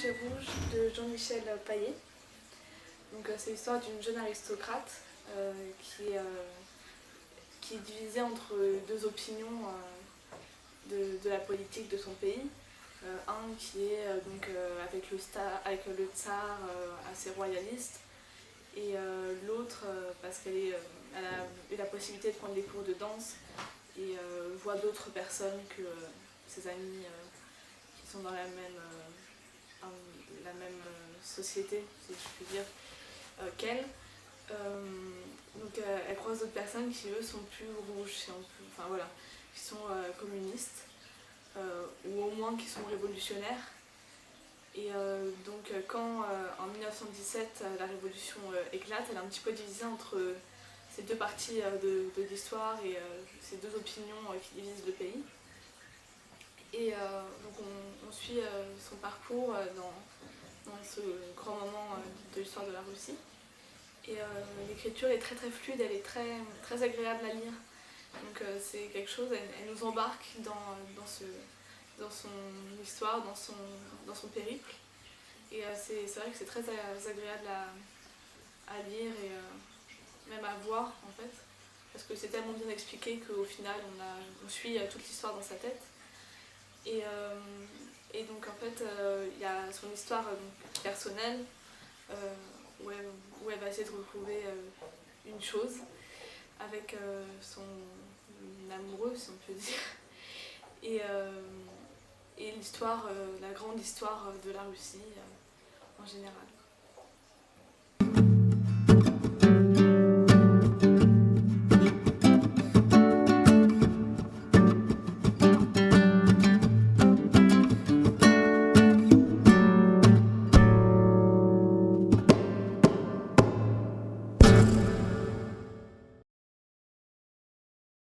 Orange et Rouge de Jean-Michel Paillet. C'est l'histoire d'une jeune aristocrate qui est divisée entre deux opinions de la politique de son pays. Un qui est avec le tsar assez royaliste, et l'autre parce qu'elle a eu la possibilité de prendre des cours de danse et voit d'autres personnes que ses amis qui sont dans la même société, si je puis dire, qu'elle. Elle croise d'autres personnes qui eux sont plus rouges, qui sont communistes, ou au moins qui sont révolutionnaires. Et quand en 1917 la révolution éclate, elle est un petit peu divisée entre ces deux parties de l'histoire et ces deux opinions qui divisent le pays. Et on suit son parcours dans ce grand moment de l'histoire de la Russie. Et l'écriture est très très fluide, elle est très, très agréable à lire. C'est quelque chose, elle nous embarque dans son histoire, dans son périple. Et c'est vrai que c'est très agréable à lire et même à voir en fait. Parce que c'est tellement bien expliqué qu'au final on suit toute l'histoire dans sa tête. Et donc en fait il y a son histoire personnelle où elle va essayer de retrouver une chose avec son amoureux, si on peut dire, et l'histoire, la grande histoire de la Russie en général.